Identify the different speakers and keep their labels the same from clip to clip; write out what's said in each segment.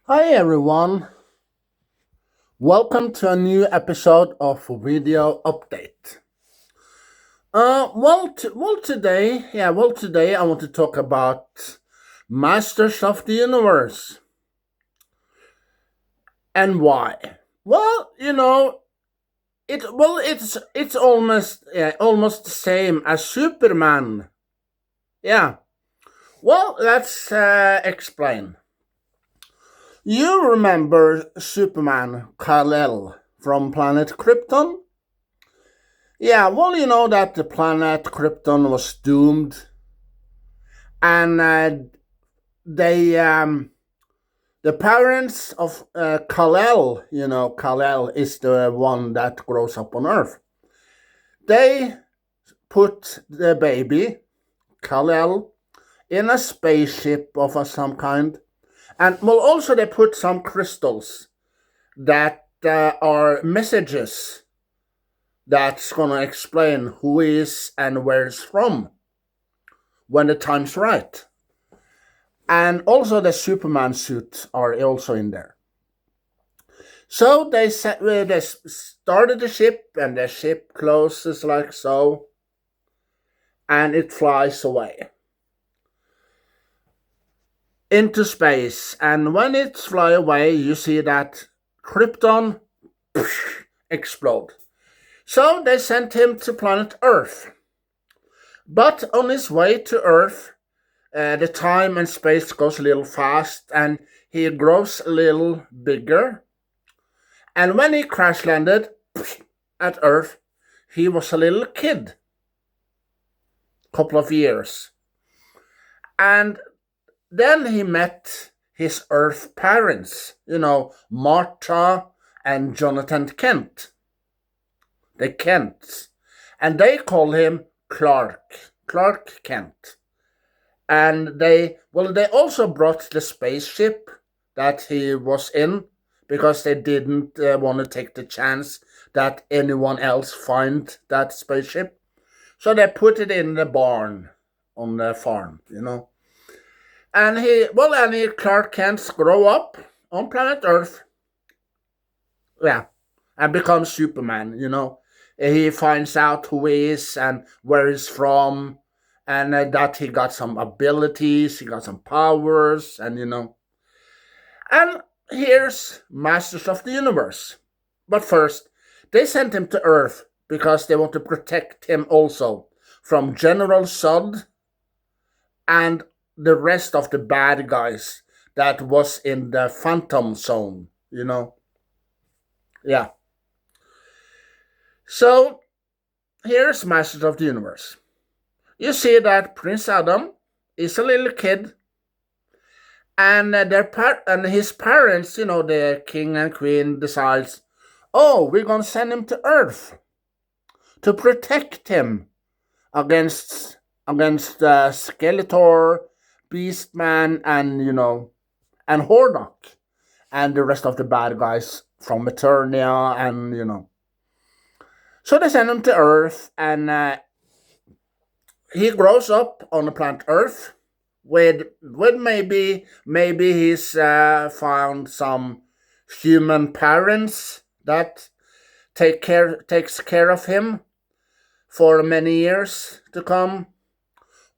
Speaker 1: Hi everyone, welcome to a new episode of Video Update. Today I want to talk about Masters of the Universe and why. Well, you know, it's almost the same as Superman. Yeah. Well, let's explain. You remember Superman Kal-El from planet Krypton? Yeah, well, you know that the planet Krypton was doomed, and they, the parents of Kal-El, Kal-El is the one that grows up on Earth. They put the baby Kal-El in a spaceship of some kind, and well, also they put some crystals that are messages that's gonna explain who he is and where he's from when the time's right. And also the Superman suit are also in there. So they started the ship, and the ship closes like so, and it flies away into space. And when it fly away, you see that Krypton explode. So they sent him to planet Earth. But on his way to Earth, the time and space goes a little fast, and he grows a little bigger. And when he crash landed at Earth, he was a little kid, couple of years. And then he met his Earth parents, Martha and Jonathan Kent. The Kents. And they call him Clark Kent. And they also brought the spaceship that he was in, because they didn't want to take the chance that anyone else find that spaceship. So they put it in the barn on the farm. And Clark Kent grow up on planet Earth. Yeah, and becomes Superman. He finds out who he is and where he's from, and that he got some abilities, he got some powers, and. And here's Masters of the Universe. But first, they sent him to Earth because they want to protect him also from General Zod and the rest of the bad guys that was in the Phantom Zone. Yeah. So here's Masters of the Universe. You see that Prince Adam is a little kid, and and his parents, the king and queen, decides, oh, we're gonna send him to Earth to protect him against Skeletor, Beastman, and Hordak, and the rest of the bad guys from Eternia, and. So they send him to Earth, and he grows up on the planet Earth with maybe he's found some human parents that takes care of him for many years to come,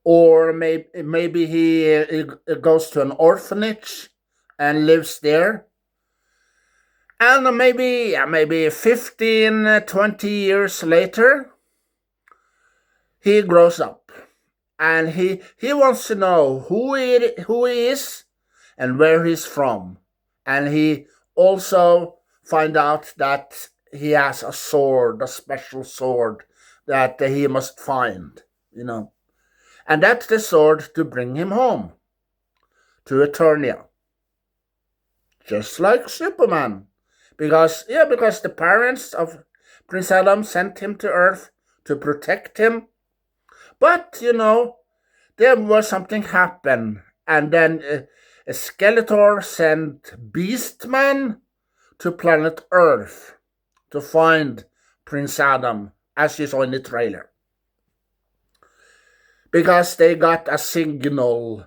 Speaker 1: or maybe he goes to an orphanage and lives there, and maybe 15 20 years later he grows up, and he wants to know who he is and where he's from, and he also find out that he has a sword, a special sword that he must find, and that's the sword to bring him home to Eternia, just like Superman, because the parents of Prince Adam sent him to Earth to protect him, but there was something happen, and then Skeletor sent Beastman to planet Earth to find Prince Adam, as you saw in the trailer, because they got a signal,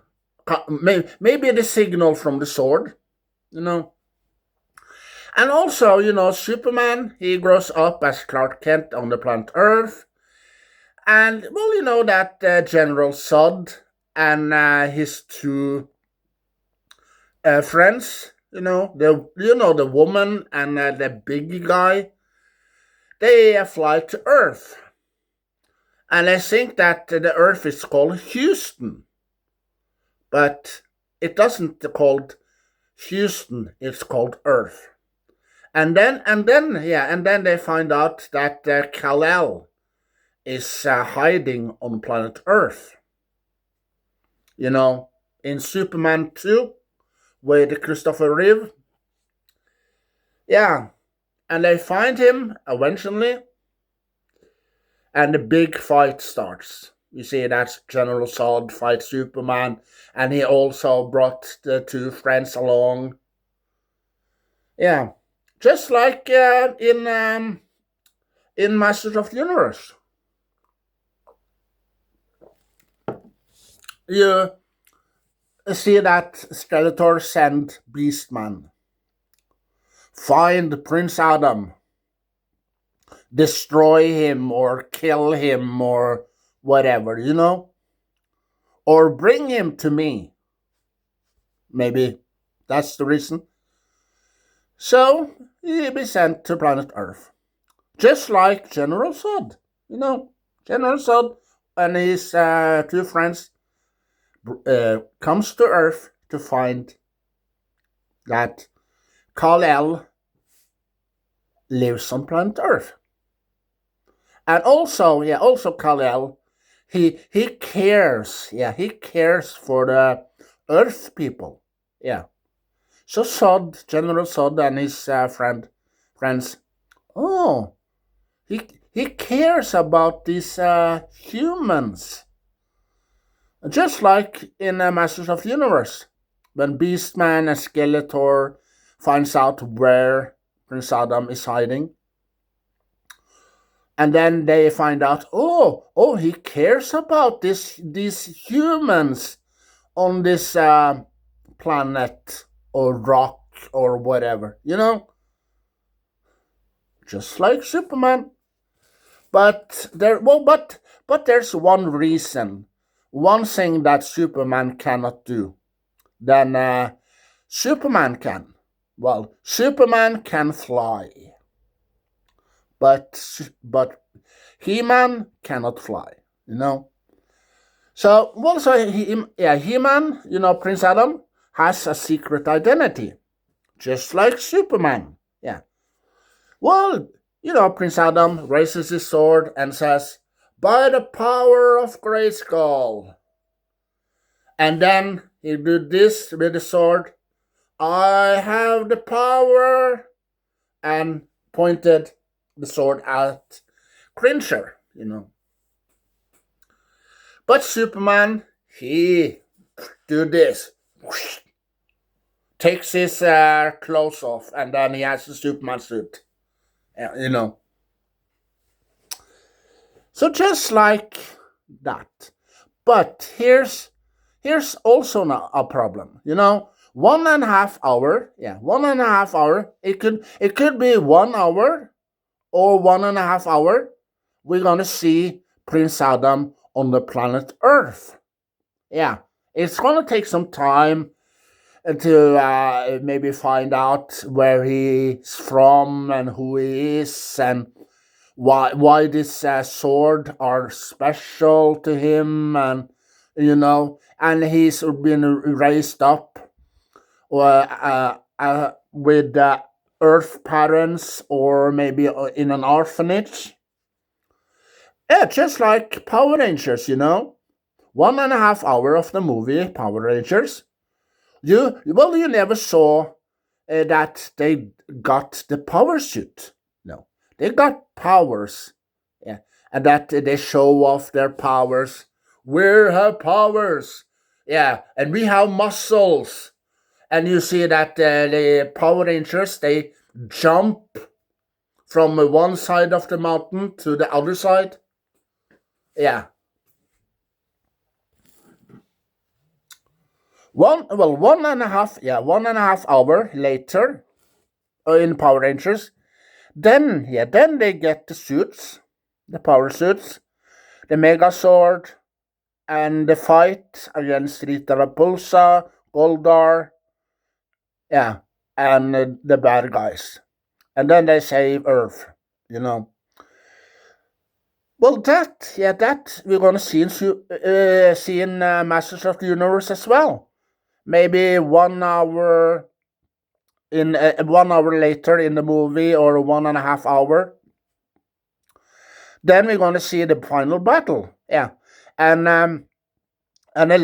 Speaker 1: maybe the signal from the sword, you know. And also, Superman, he grows up as Clark Kent on the planet Earth. And, well, that General Zod and his two friends, the woman and the big guy, they fly to Earth. And I think that the Earth is called Houston, but it doesn't called Houston, it's called Earth. And then they find out that Kal-El is hiding on planet Earth. In Superman 2 with Christopher Reeve. Yeah, and they find him eventually, and the big fight starts. You see, that's General Zod fights Superman, and he also brought the two friends along. Yeah, just like in Masters of the Universe. You see that Skeletor send Beastman, find Prince Adam, destroy him or kill him or whatever, or bring him to me. Maybe that's the reason. So he be sent to planet Earth, just like General Zod. General Zod and his two friends comes to Earth to find that Kal-El lives on planet Earth. And also Kal-El, he cares, he cares for the Earth people, yeah. So General Zod and his friends, oh, he cares about these humans, just like in Masters of the Universe, when Beastman and Skeletor finds out where Prince Adam is hiding. And then they find out, he cares about these humans on this planet or rock or whatever, just like Superman. But there's one reason, one thing that Superman cannot do. Then Superman can. Well, Superman can fly, but He-Man cannot fly, So He-Man, Prince Adam has a secret identity, just like Superman. Yeah. Well, Prince Adam raises his sword and says, "By the power of Grayskull." And then he did this with the sword. "I have the power," and pointed the sword at Cringer, But Superman, he do this, takes his clothes off, and then he has a Superman suit, So just like that. But here's also a problem, 1.5 hour, 1.5 hour. It could be 1 hour or 1.5 hour. We're gonna see Prince Adam on the planet Earth. Yeah, it's gonna take some time to maybe find out where he's from and who he is and why this sword are special to him, and and he's been raised up with Earth parents or maybe in an orphanage. Yeah, just like Power Rangers, 1.5 hour of the movie Power Rangers. You never saw that they got the power suit. No, they got powers. Yeah, and that they show off their powers. We have powers. Yeah, and we have muscles. And you see that the Power Rangers, they jump from one side of the mountain to the other side. Yeah. one and a half hour later in Power Rangers. Then they get the suits, the power suits, the Mega Sword, and the fight against Rita Repulsa, Goldar, yeah, and the bad guys. And then they save Earth, you know. Well, that we're gonna see in Masters of the Universe as well. Maybe 1 hour 1 hour later in the movie, or 1.5 hour. Then we're gonna see the final battle. Yeah, and the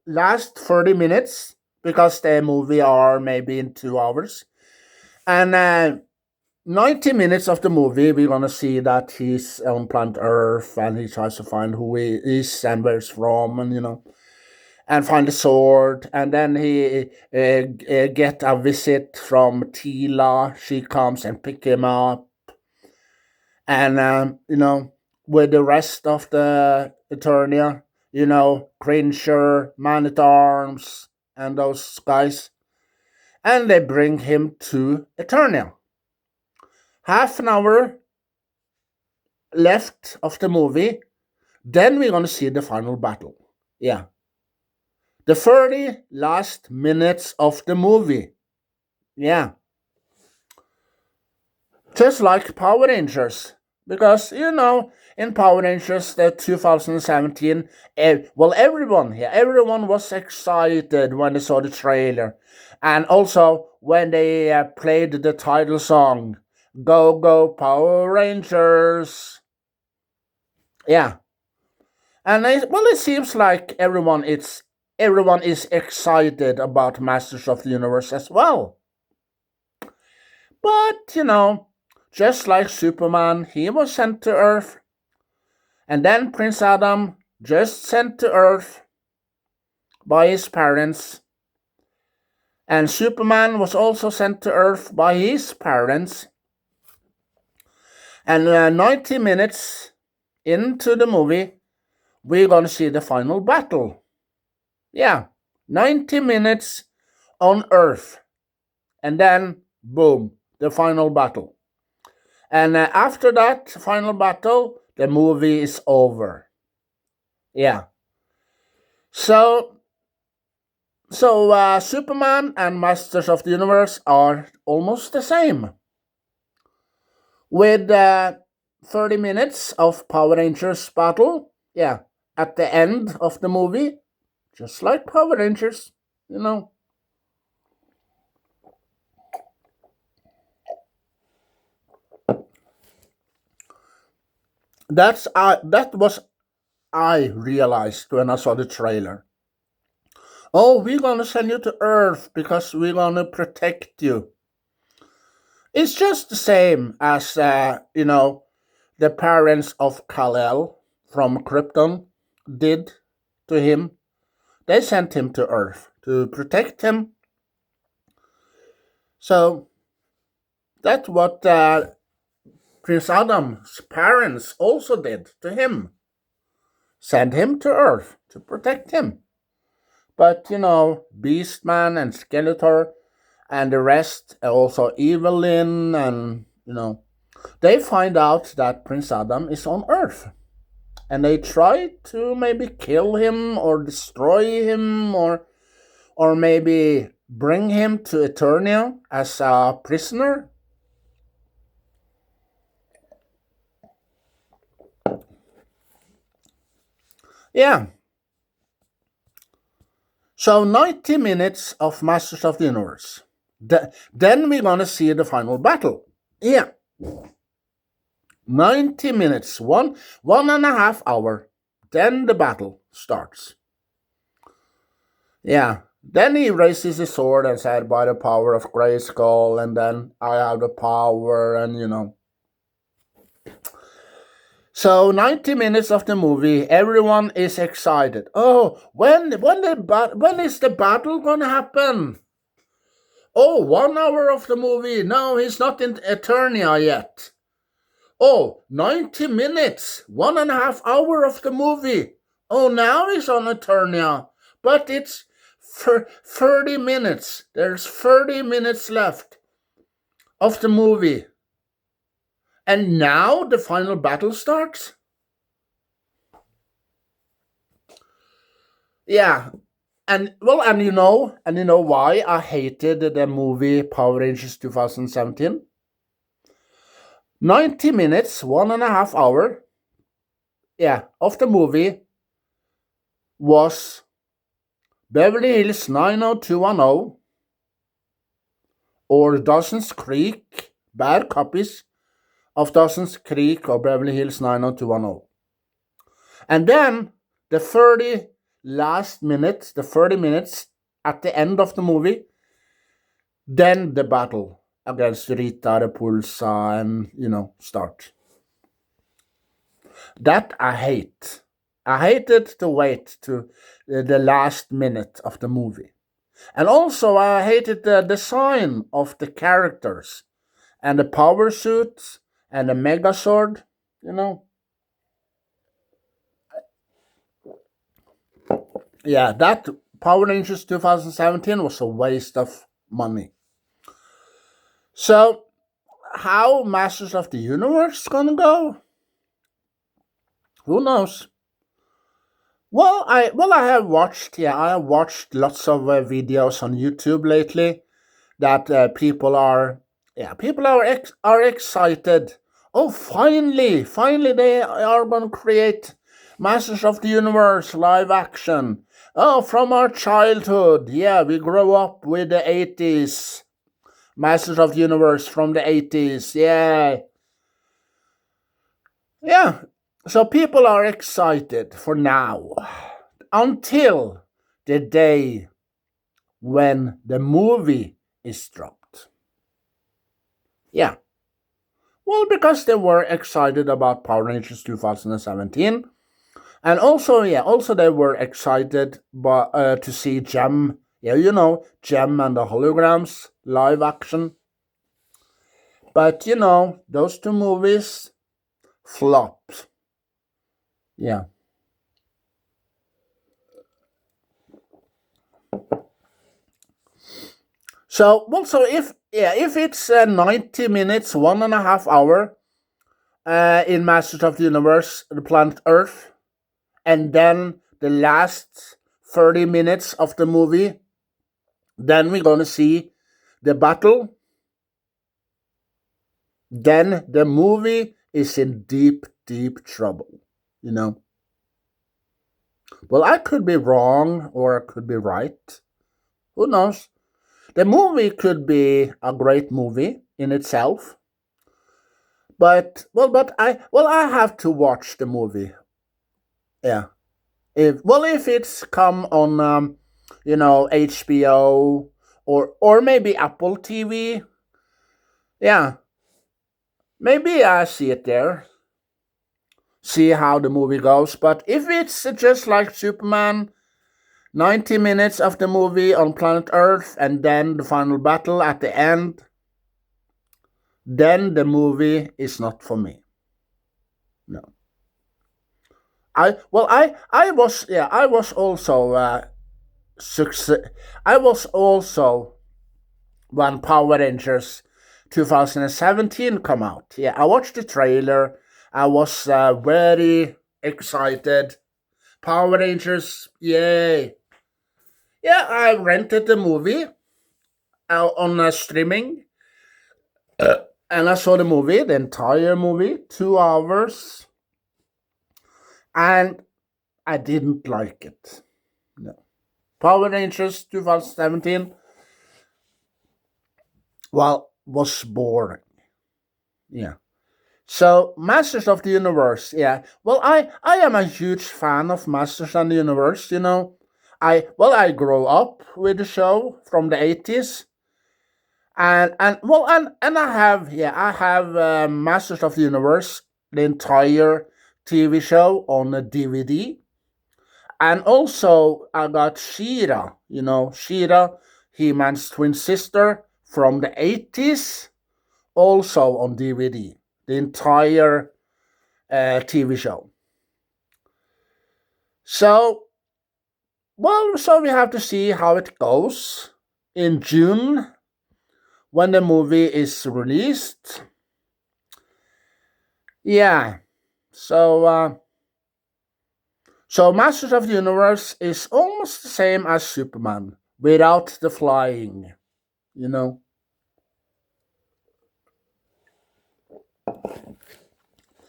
Speaker 1: last 30 minutes, because the movie are maybe in 2 hours, and 90 minutes of the movie we're gonna see that he's on planet Earth, and he tries to find who he is and where he's from, and and find the sword, and then he get a visit from Tila. She comes and pick him up, and with the rest of the Eternia, Cringer, Man at Arms, and those guys, and they bring him to Eternia. Half an hour left of the movie, then we're gonna see the final battle. Yeah, the 30 last minutes of the movie. Yeah, just like Power Rangers, because in Power Rangers the 2017, everyone was excited when they saw the trailer, and also when they played the title song, "Go Go Power Rangers." Yeah, and it seems like everyone is excited about Masters of the Universe as well. But just like Superman, he was sent to Earth, and then Prince Adam just sent to Earth by his parents, and Superman was also sent to Earth by his parents. And 90 minutes into the movie, we're gonna see the final battle. Yeah, 90 minutes on Earth, and then boom, the final battle. And after that final battle, the movie is over. Yeah. So Superman and Masters of the Universe are almost the same, with 30 minutes of Power Rangers battle. Yeah, at the end of the movie, just like Power Rangers, you know. That was I realized when I saw the trailer. Oh, we're gonna send you to Earth because we're gonna protect you. It's just the same as the parents of Kal-El from Krypton did to him. They sent him to Earth to protect him. So that's what Prince Adam's parents also did to him. Send him to Earth to protect him. But Beastman and Skeletor and the rest, also Evelyn, and they find out that Prince Adam is on Earth. And they try to maybe kill him or destroy him, or maybe bring him to Eternia as a prisoner. Yeah. So 90 minutes of Masters of the Universe. Then we're gonna see the final battle. Yeah. 90 minutes, one and a half hour. Then the battle starts. Yeah. Then he raises his sword and said, "By the power of Grayskull," and then I have the power, and So 90 minutes of the movie, everyone is excited. Oh, when is the battle gonna happen? Oh, 1 hour of the movie. No, he's not in Eternia yet. Oh, 90 minutes, 1.5 hour of the movie. Oh, now he's on Eternia. But it's 30 minutes. There's 30 minutes left of the movie. And now the final battle starts? Yeah. And you know why I hated the movie Power Rangers 2017? 90 minutes, 1.5 hour, yeah, of the movie was Beverly Hills 90210 or Dawson's Creek, bad copies of Dawson's Creek or Beverly Hills 90210. And then the 30 minutes at the end of the movie, then the battle against Rita Repulsa and, start. That I hate. I hated to wait to the last minute of the movie. And also, I hated the design of the characters and the power suits and the Megazord, you know. Yeah, that Power Rangers 2017 was a waste of money. So, how Masters of the Universe gonna go? Who knows? I have watched. Yeah, I have watched lots of videos on YouTube lately that people are excited. Oh, finally they are going to create Masters of the Universe live action. Oh, from our childhood. Yeah, we grow up with the 80s. Masters of the Universe from the 80s. Yeah. Yeah. So people are excited for now until the day when the movie is dropped. Yeah. Well, because they were excited about Power Rangers 2017. And also they were excited to see Gem. Yeah, Gem and the holograms live action. But, those two movies flopped. Yeah. So, if it's 90 minutes, 1.5 hour in Masters of the Universe, the planet Earth, and then the last 30 minutes of the movie, then we're gonna see the battle. Then the movie is in deep, deep trouble. Well, I could be wrong or I could be right. Who knows? The movie could be a great movie in itself. But I have to watch the movie. Yeah. If it's come on HBO or maybe Apple TV. Yeah. Maybe I see it there. See how the movie goes. But if it's just like Superman, 90 minutes of the movie on planet Earth and then the final battle at the end, then the movie is not for me. No. I was also success. I was also when Power Rangers 2017 come out. Yeah, I watched the trailer. I was very excited. Power Rangers, yay! Yeah, I rented the movie on streaming, and I saw the entire movie, 2 hours, and I didn't like it. No. Power Rangers 2017, well, was boring. Yeah. So Masters of the Universe, yeah. Well, I am a huge fan of Masters of the Universe. I grew up with the show from the 80s, and I have Masters of the Universe, the entire TV show on a DVD, and also I got Shira, Shira, He-Man's twin sister from the 80s, also on DVD, the entire TV show. So Well, so we have to see how it goes in June when the movie is released. Yeah. So so Masters of the Universe is almost the same as Superman without the flying, you know.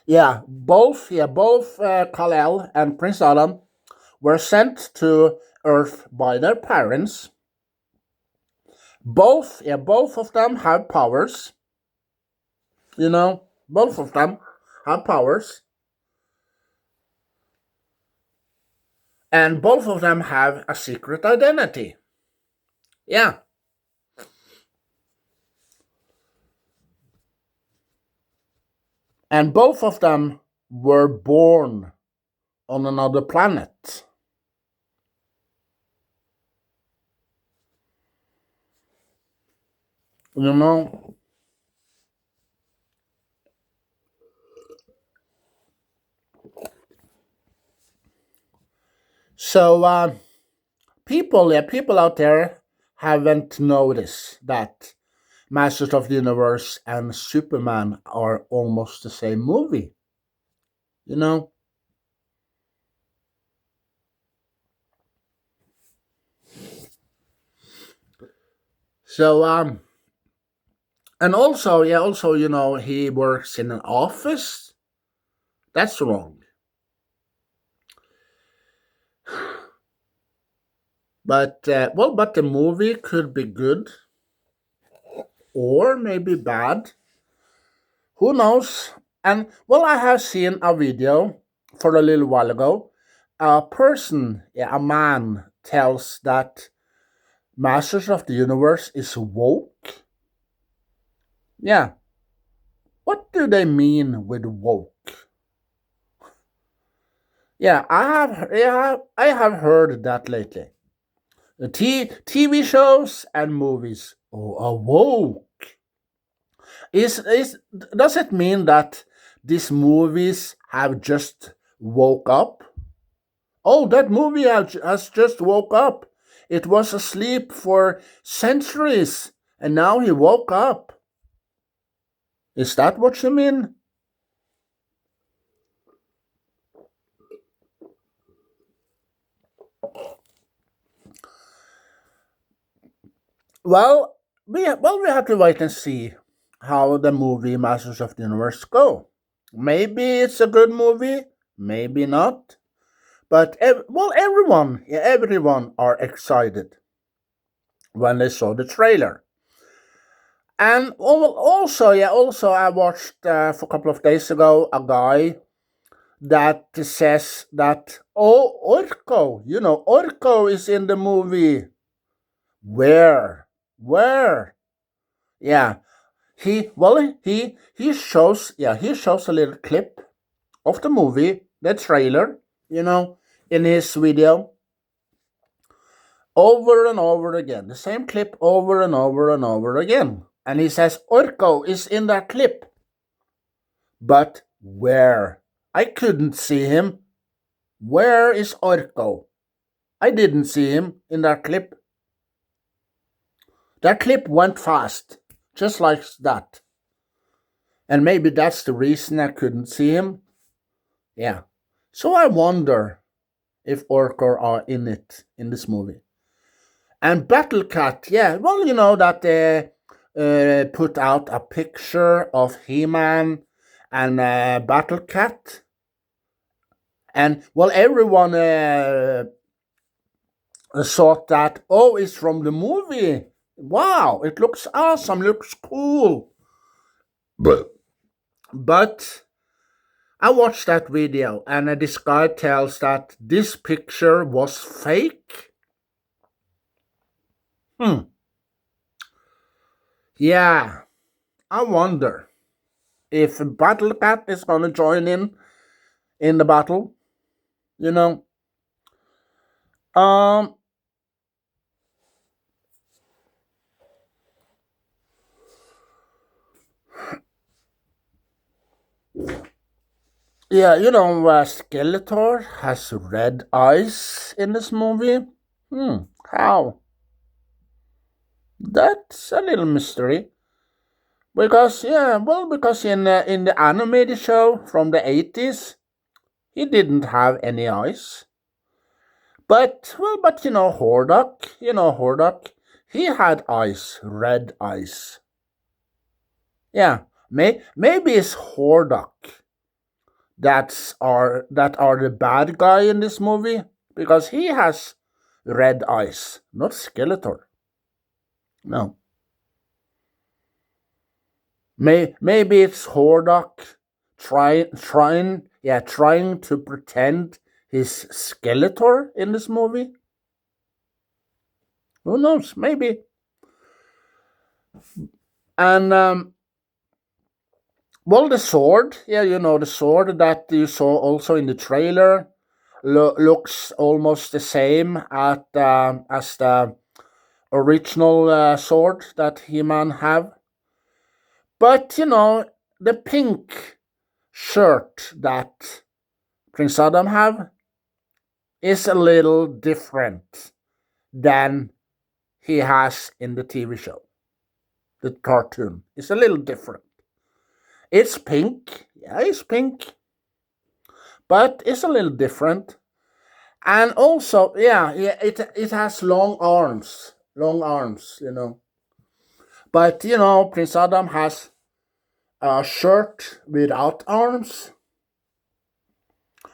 Speaker 1: Yeah, both Kal-El and Prince Adam were sent to Earth by their parents. Both of them have powers, you know. Both of them have powers, and both of them have a secret identity. Yeah, and both of them were born on another planet. You know, so people out there haven't noticed that Masters of the Universe and Superman are almost the same movie. You know, so and also he works in an office. That's wrong. But but the movie could be good or maybe bad. Who knows? And well, I have seen a video for a little while ago. A person, yeah, a man, tells that Masters of the Universe is woke. Yeah, what do they mean with woke? I have heard that lately. The TV shows and movies. Oh, are woke. Is does it mean that these movies have just woke up? Oh, that movie has just woke up. It was asleep for centuries, and now he woke up. Is that what you mean? We have to wait and see how the movie Masters of the Universe go. Maybe it's a good movie, maybe not. But everyone are excited when they saw the trailer. And also I watched for a couple of days ago a guy that says that Orko is in the movie. Where? Yeah, he shows a little clip of the movie, the trailer, you know, in his video over and over again, the same clip over and over and over again. And he says, Orko is in that clip. But where? I couldn't see him. Where is Orko? I didn't see him in that clip. That clip went fast, just like that. And maybe that's the reason I couldn't see him. Yeah. So I wonder if Orko are in it, in this movie. And Battle Cat, yeah, well, you know that they put out a picture of He-Man and Battle Cat, and well, everyone thought that it's from the movie. Wow, it looks awesome, looks cool. But I watched that video, and this guy tells that this picture was fake. Hmm. Yeah, I wonder if Battle Cat is gonna join in the battle. You know, um, yeah, Skeletor has red eyes in this movie. How? That's a little mystery. Because because in the animated show from the 80s, he didn't have any eyes. But Hordak, he had eyes, red eyes. Yeah, maybe it's Hordak that are the bad guy in this movie because he has red eyes, not Skeletor. No, maybe it's Hordak trying to pretend he's Skeletor in this movie. Who knows? Maybe. And the sword, the sword that you saw also in the trailer looks almost the same as the original sword that He-Man have. But the pink shirt that Prince Adam have is a little different than he has in the TV show. The cartoon is a little different. It's pink. Yeah, it's pink. But it's a little different. And also, it has long arms. Long arms. But, Prince Adam has a shirt without arms.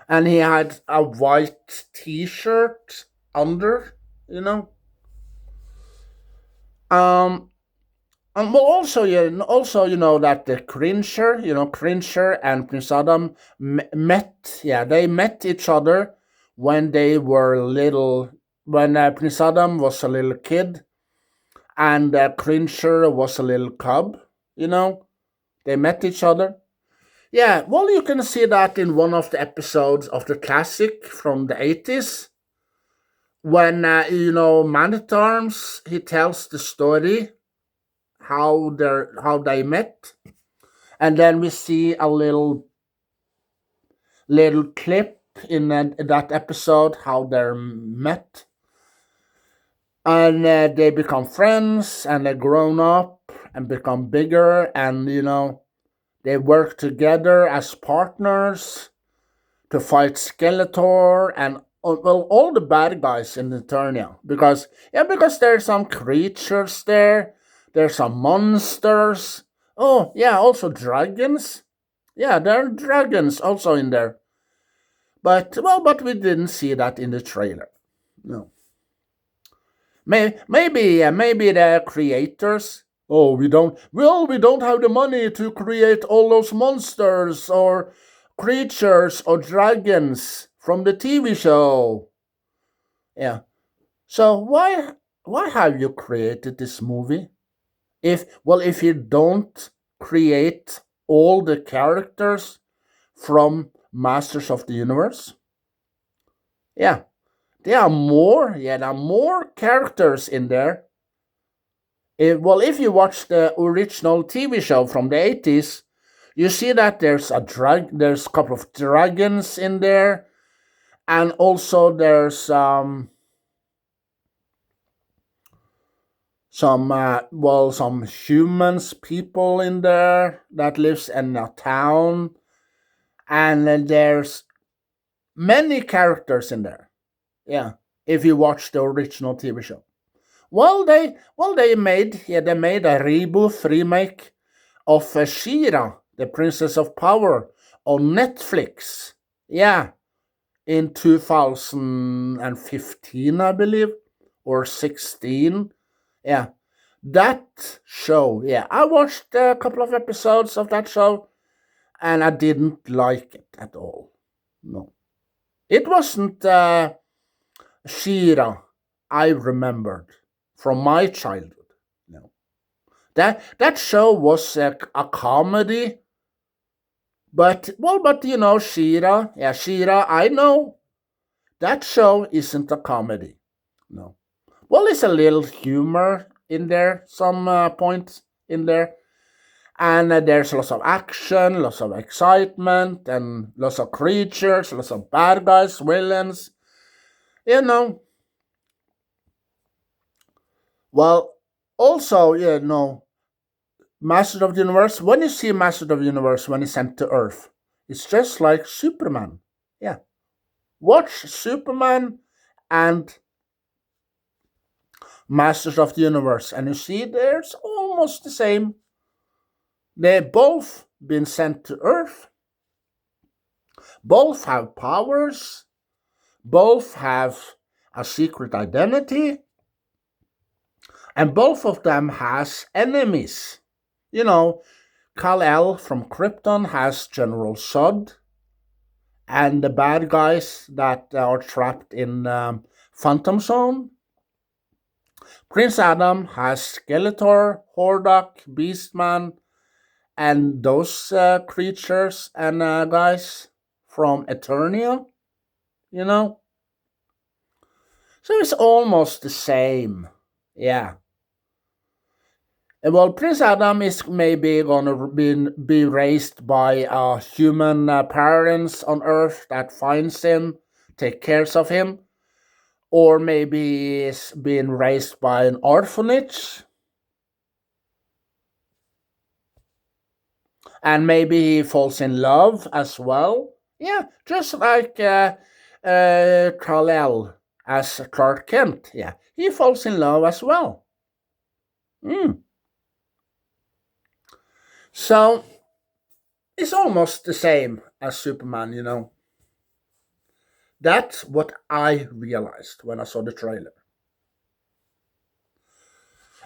Speaker 1: And he had a white t-shirt under. Um, and also, that the Cringer and Prince Adam met. Yeah, they met each other when they were little. When Prince Adam was a little kid, and Cringer was a little cub. They met each other. Yeah, well, you can see that in one of the episodes of the classic from the 80s when Man at Arms he tells the story how they met, and then we see a little clip in that episode how they met, and they become friends, and they grown up and become bigger, and they work together as partners to fight Skeletor and all the bad guys in Eternia because there's some creatures there, there's some monsters. Oh yeah, also dragons. Yeah, there are dragons also in there. But we didn't see that in the trailer. No. Maybe the creators. Oh, we don't. Well, we don't have the money to create all those monsters or creatures or dragons from the TV show. Yeah. So why have you created this movie? If you don't create all the characters from Masters of the Universe, yeah, there are more characters in there. If you watch the original TV show from the 80s, you see that there's a couple of dragons in there, and also there's some humans people in there that lives in a town, and then there's many characters in there. Yeah, if you watch the original TV show. They made a remake of She-Ra, the Princess of Power, on Netflix. Yeah, in 2015, I believe, or 16. Yeah, that show. Yeah, I watched a couple of episodes of that show, and I didn't like it at all. No, it wasn't She-Ra I remembered from my childhood. No, that show was a comedy, but She-Ra, She-Ra, I know that show isn't a comedy. No, it's a little humor in there, some points in there, and there's lots of action, lots of excitement, and lots of creatures, lots of bad guys, villains. You know, Well, also, Master of the Universe, when you see Master of the Universe when he's sent to Earth, it's just like Superman. Yeah. Watch Superman and Masters of the Universe, and you see there's almost the same. They both been sent to Earth, both have powers, both have a secret identity, and both of them has enemies. You know, Kal-El from Krypton has General Zod, and the bad guys that are trapped in Phantom Zone. Prince Adam has Skeletor, Hordak, Beastman, and those creatures and guys from Eternia, you know? So it's almost the same. Yeah. Well, Prince Adam is maybe gonna be raised by human parents on Earth that finds him, take cares of him, or maybe he's being raised by an orphanage, and maybe he falls in love as well. Yeah, just like Kal-El as Clark Kent. Yeah, he falls in love as well. Mm. So it's almost the same as Superman. That's what I realized when I saw the trailer.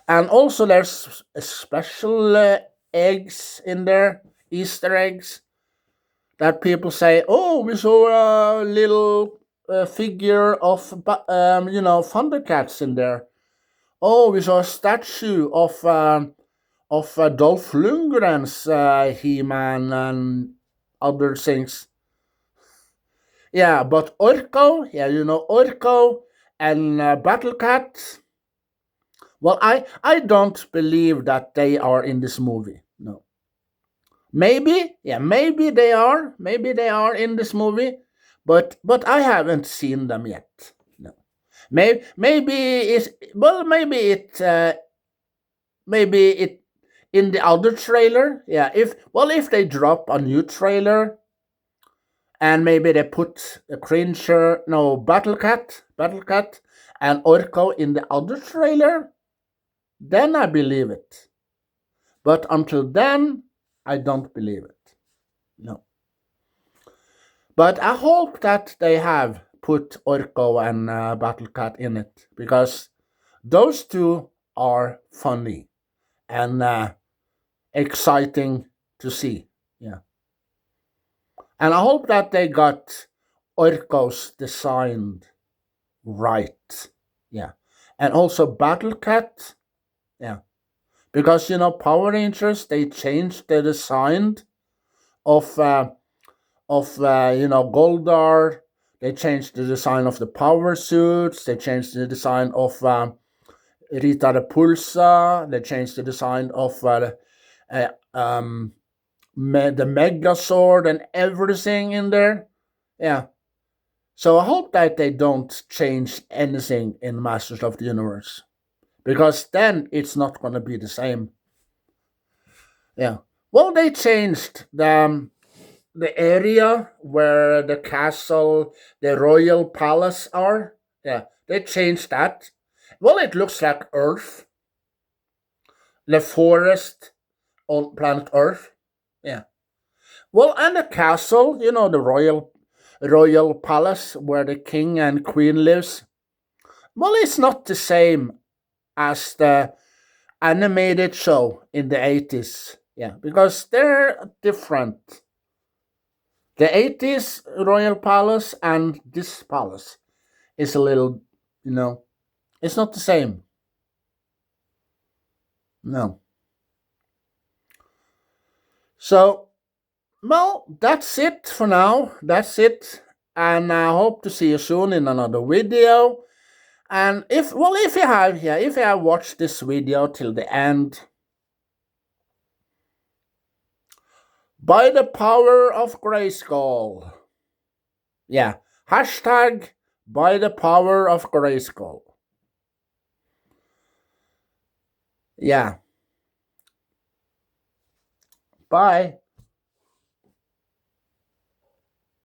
Speaker 1: And also, there's special eggs in there, Easter eggs, that people say, "Oh, we saw a little figure of, Thundercats in there. Oh, we saw a statue of Dolph Lundgren's He-Man and other things." Yeah, but Orko, yeah, Orko and Battle Cat. Well, I don't believe that they are in this movie. No. Maybe, yeah, maybe they are in this movie, but I haven't seen them yet. No. Maybe it's well, maybe it in the other trailer. Yeah, if they drop a new trailer and maybe they put a Cringer, no, Battle Cat, and Orko in the other trailer, then I believe it. But until then, I don't believe it. No. But I hope that they have put Orko and Battle Cat in it, because those two are funny and exciting to see. Yeah. And I hope that they got Orko's designed right. Yeah. And also Battle Cat. Yeah. Because Power Rangers, they changed the design of Goldar. They changed the design of the power suits. They changed the design of Rita Repulsa. They changed the design of the Megazord and everything in there. Yeah. So I hope that they don't change anything in Masters of the Universe, because then it's not going to be the same. Yeah. Well, they changed the area where the castle, the royal palace are. Yeah, they changed that. Well, it looks like Earth, the forest on planet Earth. Yeah. Well, and the castle, the royal palace where the king and queen lives. Well, it's not the same as the animated show in the 80s. Yeah, because they're different. The 80s royal palace and this palace is a little, it's not the same. No. So, well, that's it for now. That's it. And I hope to see you soon in another video. And if you have watched this video till the end, by the power of Grayskull. Yeah. Hashtag by the power of Grayskull. Yeah. Bye.